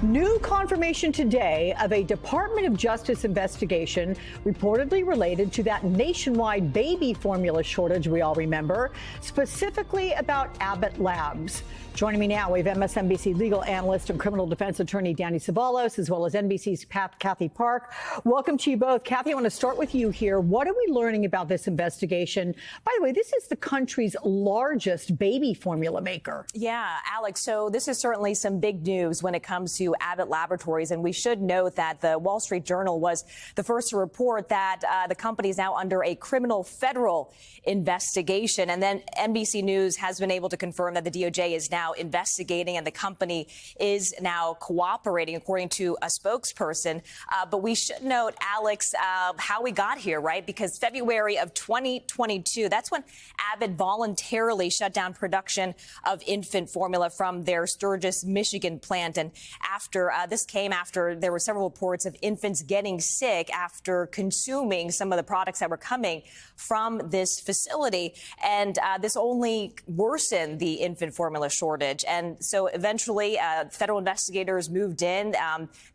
New confirmation today of a Department of Justice investigation reportedly related to that nationwide baby formula shortage we all remember, specifically about Abbott Labs. Joining me now, we have MSNBC legal analyst and criminal defense attorney Danny Cevallos, as well as NBC's Kathy Park. Welcome to you both. Kathy, I want to start with you here. What are we learning about this investigation? By the way, this is the country's largest baby formula maker. Yeah, Alex, so this is certainly some big news when it comes to Abbott Laboratories. And we should note that the Wall Street Journal was the first to report that the company is now under a criminal federal investigation. And then NBC News has been able to confirm that the DOJ is now investigating and the company is now cooperating, according to a spokesperson. But we should note, Alex, how we got here, right? Because February of 2022, that's when Abbott voluntarily shut down production of infant formula from their Sturgis, Michigan plant. And after this came after there were several reports of infants getting sick after consuming some of the products that were coming from this facility. And this only worsened the infant formula shortage. And so eventually federal investigators moved in.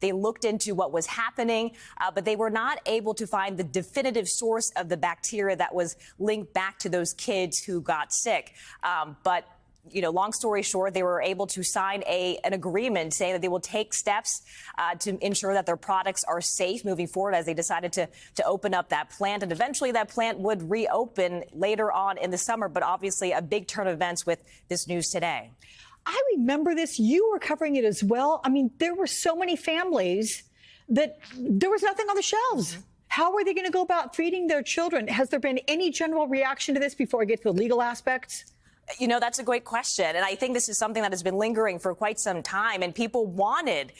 They looked into what was happening, but they were not able to find the definitive source of the bacteria that was linked back to those kids who got sick. But you know, long story short, they were able to sign an agreement saying that they will take steps to ensure that their products are safe moving forward as they decided to open up that plant. And eventually that plant would reopen later on in the summer. But obviously a big turn of events with this news today. I remember this. You were covering it as well. I mean, there were so many families that there was nothing on the shelves. Mm-hmm. How are they going to go about feeding their children? Has there been any general reaction to this before I get to the legal aspects? You know, that's a great question. And I think this is something that has been lingering for quite some time. And people wanted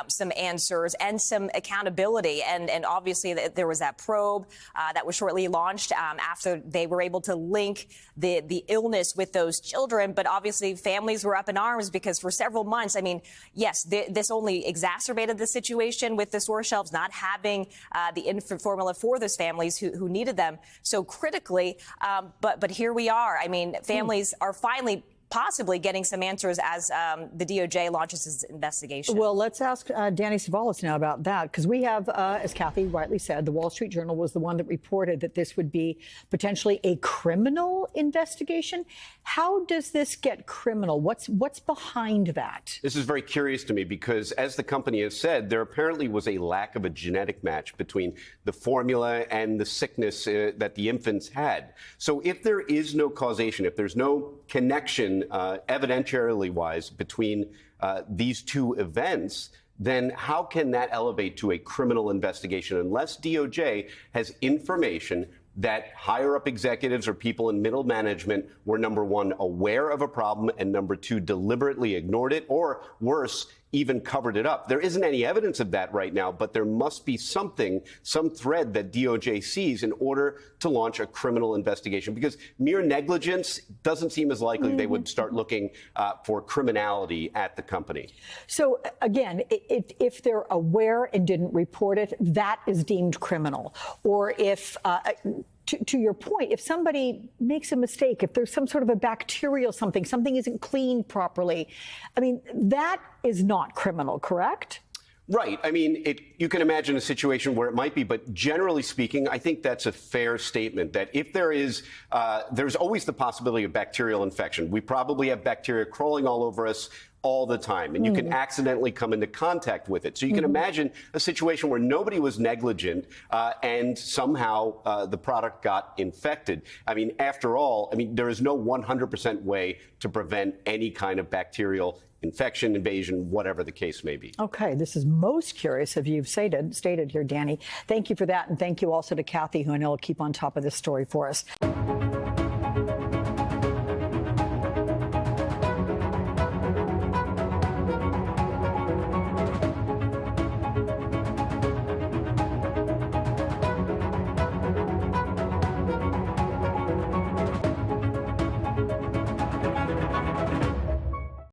some answers and some accountability. And obviously there was that probe that was shortly launched after they were able to link the illness with those children. But obviously families were up in arms because for several months, I mean, yes, this only exacerbated the situation with the store shelves not having the infant formula for those families who needed them so critically. But here we are. I mean, families are finally possibly getting some answers as the DOJ launches its investigation. Well, let's ask Danny Cevallos now about that, because we have, as Kathy rightly said, the Wall Street Journal was the one that reported that this would be potentially a criminal investigation. How does this get criminal? What's behind that? This is very curious to me because, as the company has said, there apparently was a lack of a genetic match between the formula and the sickness that the infants had. So if there is no causation, if there's no connection evidentiarily-wise between these two events, then how can that elevate to a criminal investigation unless DOJ has information that higher-up executives or people in middle management were, number one, aware of a problem, and number two, deliberately ignored it, or worse, even covered it up. There isn't any evidence of that right now, but there must be something, some thread that DOJ sees in order to launch a criminal investigation, because mere negligence doesn't seem as likely they would start looking for criminality at the company. So, again, if they're aware and didn't report it, that is deemed criminal. Or if to your point, if somebody makes a mistake, if there's some sort of a bacterial something isn't cleaned properly, I mean, that is not criminal, correct? Right. I mean, you can imagine a situation where it might be, but generally speaking, I think that's a fair statement that if there is, there's always the possibility of bacterial infection. We probably have bacteria crawling all over us all the time, and you can accidentally come into contact with it. So you can imagine a situation where nobody was negligent and somehow the product got infected. I mean, after all, I mean, there is no 100% way to prevent any kind of bacterial infection, invasion, whatever the case may be. Okay, this is most curious of you've stated here, Danny. Thank you for that, and thank you also to Kathy, who I know will keep on top of this story for us.